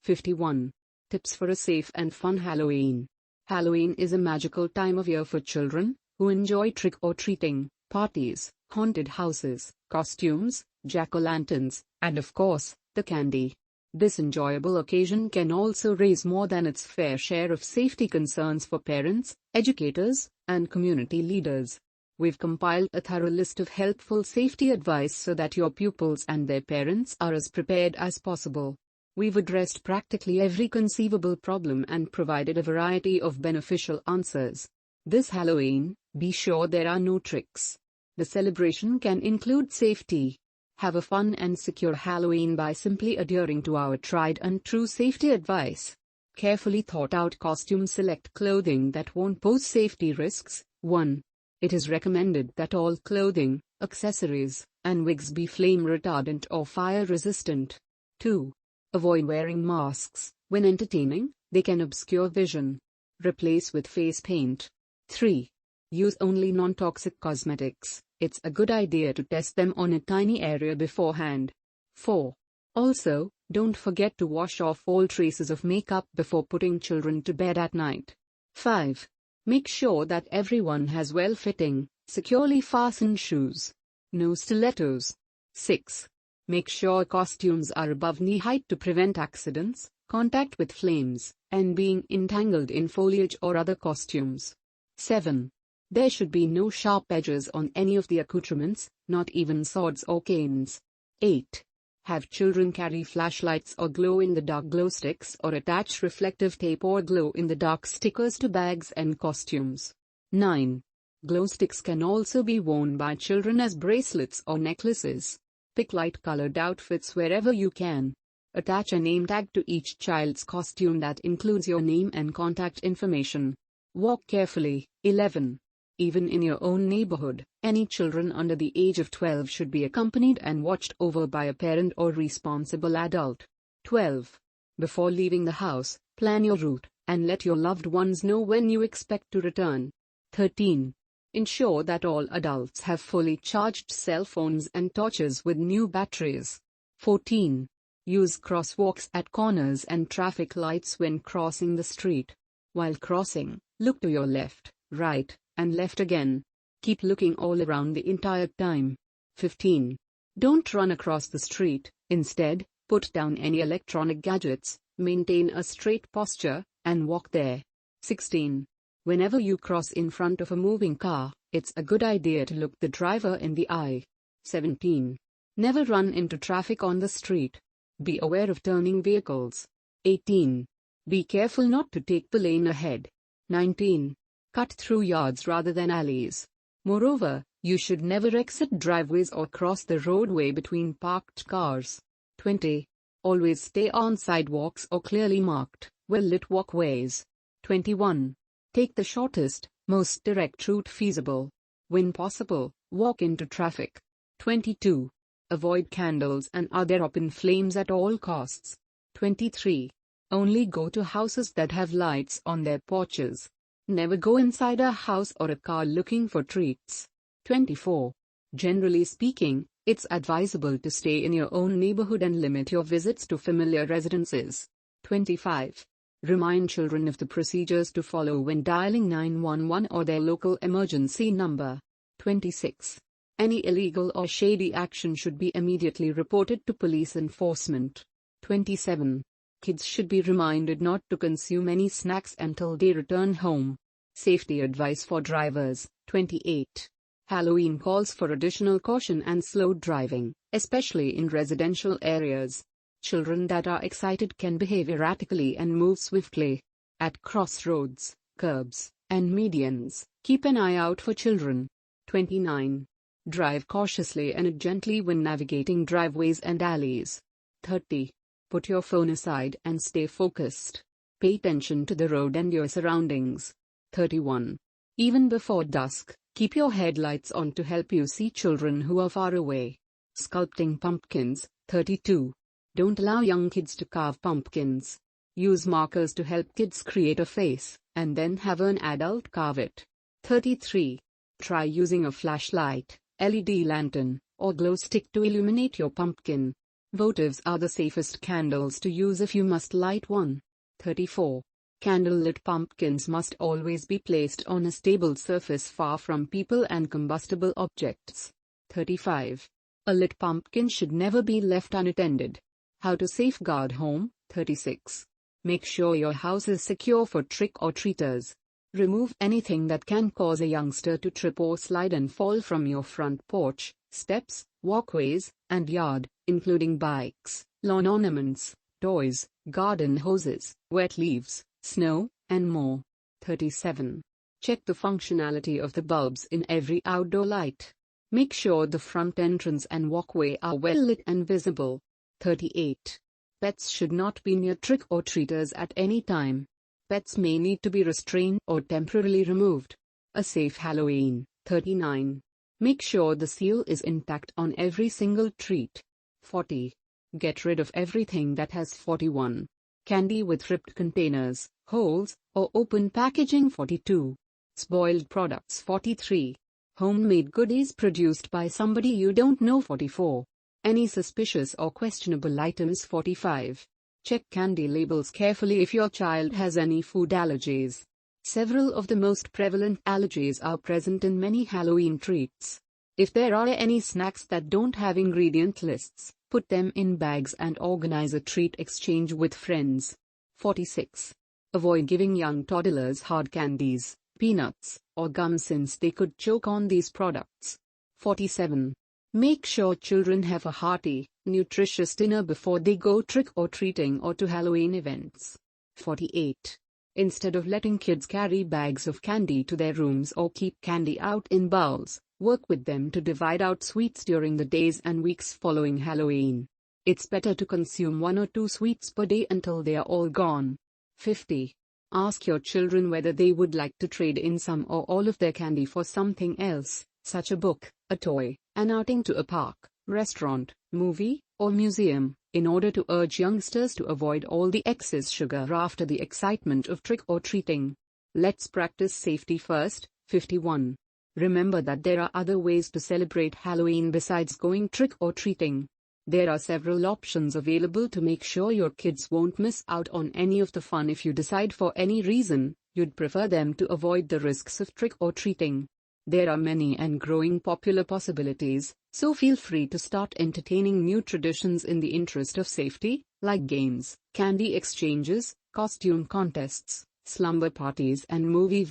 51. Tips for a safe and fun Halloween. Halloween is a magical time of year for children, who enjoy trick-or-treating, parties, haunted houses, costumes, jack-o'-lanterns, and of course, the candy. This enjoyable occasion can also raise more than its fair share of safety concerns for parents, educators, and community leaders. We've compiled a thorough list of helpful safety advice so that your pupils and their parents are as prepared as possible. We've addressed practically every conceivable problem and provided a variety of beneficial answers. This Halloween, be sure there are no tricks. The celebration can include safety. Have a fun and secure Halloween by simply adhering to our tried and true safety advice. Carefully thought out costumes. Select clothing that won't pose safety risks. 1. It is recommended that all clothing, accessories, and wigs be flame retardant or fire resistant. 2. Avoid wearing masks. When entertaining, they can obscure vision. Replace with face paint. 3. Use only non-toxic cosmetics. It's a good idea to test them on a tiny area beforehand. 4. Also, don't forget to wash off all traces of makeup before putting children to bed at night. 5. Make sure that everyone has well-fitting, securely fastened shoes. No stilettos. 6. Make sure costumes are above knee height to prevent accidents, contact with flames, and being entangled in foliage or other costumes. 7. There should be no sharp edges on any of the accoutrements, not even swords or canes. 8. Have children carry flashlights or glow-in-the-dark glow sticks or attach reflective tape or glow-in-the-dark stickers to bags and costumes. 9. Glow sticks can also be worn by children as bracelets or necklaces. Pick light-colored outfits wherever you can. Attach a name tag to each child's costume that includes your name and contact information. Walk carefully. 11. Even in your own neighborhood, any children under the age of 12 should be accompanied and watched over by a parent or responsible adult. 12. Before leaving the house, plan your route, and let your loved ones know when you expect to return. 13. Ensure that all adults have fully charged cell phones and torches with new batteries. 14. Use crosswalks at corners and traffic lights when crossing the street. While crossing, look to your left, right, and left again. Keep looking all around the entire time. 15. Don't run across the street. Instead, put down any electronic gadgets, maintain a straight posture, and walk there. 16. Whenever you cross in front of a moving car, it's a good idea to look the driver in the eye. 17. Never run into traffic on the street. Be aware of turning vehicles. 18. Be careful not to take the lane ahead. 19. Cut through yards rather than alleys. Moreover, you should never exit driveways or cross the roadway between parked cars. 20. Always stay on sidewalks or clearly marked, well-lit walkways. 21. Take the shortest, most direct route feasible. When possible, walk into traffic. 22. Avoid candles and other open flames at all costs. 23. Only go to houses that have lights on their porches. Never go inside a house or a car looking for treats. 24. Generally speaking, it's advisable to stay in your own neighborhood and limit your visits to familiar residences. 25. Remind children of the procedures to follow when dialing 911 or their local emergency number. 26. Any illegal or shady action should be immediately reported to police enforcement. 27. Kids should be reminded not to consume any snacks until they return home. Safety advice for drivers. 28. Halloween calls for additional caution and slow driving, especially in residential areas. Children that are excited can behave erratically and move swiftly. At crossroads, curbs, and medians, keep an eye out for children. 29. Drive cautiously and gently when navigating driveways and alleys. 30. Put your phone aside and stay focused. Pay attention to the road and your surroundings. 31. Even before dusk, keep your headlights on to help you see children who are far away. Sculpting pumpkins. 32. Don't allow young kids to carve pumpkins. Use markers to help kids create a face, and then have an adult carve it. 33. Try using a flashlight, LED lantern, or glow stick to illuminate your pumpkin. Votives are the safest candles to use if you must light one. 34. Candle-lit pumpkins must always be placed on a stable surface far from people and combustible objects. 35. A lit pumpkin should never be left unattended. How to safeguard home. 36. Make sure your house is secure for trick-or-treaters. Remove anything that can cause a youngster to trip or slide and fall from your front porch, steps, walkways, and yard, including bikes, lawn ornaments, toys, garden hoses, wet leaves, snow, and more. 37. Check the functionality of the bulbs in every outdoor light. Make sure the front entrance and walkway are well lit and visible. 38. Pets should not be near trick-or-treaters at any time. Pets may need to be restrained or temporarily removed. A safe Halloween. 39. Make sure the seal is intact on every single treat. 40. Get rid of everything that has 41. Candy with ripped containers, holes, or open packaging. 42. Spoiled products. 43. Homemade goodies produced by somebody you don't know. 44. Any suspicious or questionable items. 45. Check candy labels carefully if your child has any food allergies. Several of the most prevalent allergies are present in many Halloween treats. If there are any snacks that don't have ingredient lists, put them in bags and organize a treat exchange with friends. 46. Avoid giving young toddlers hard candies, peanuts, or gum since they could choke on these products. 47. Make sure children have a hearty, nutritious dinner before they go trick-or-treating or to Halloween events. 48. Instead of letting kids carry bags of candy to their rooms or keep candy out in bowls, work with them to divide out sweets during the days and weeks following Halloween. It's better to consume 1 or 2 sweets per day until they are all gone. 50. Ask your children whether they would like to trade in some or all of their candy for something else, such a book, a toy, an outing to a park, restaurant, movie, or museum, in order to urge youngsters to avoid all the excess sugar after the excitement of trick-or-treating. Let's practice safety first. 51. Remember that there are other ways to celebrate Halloween besides going trick-or-treating. There are several options available to make sure your kids won't miss out on any of the fun if you decide for any reason you'd prefer them to avoid the risks of trick-or-treating. There are many and growing popular possibilities, so feel free to start entertaining new traditions in the interest of safety, like games, candy exchanges, costume contests, slumber parties and movie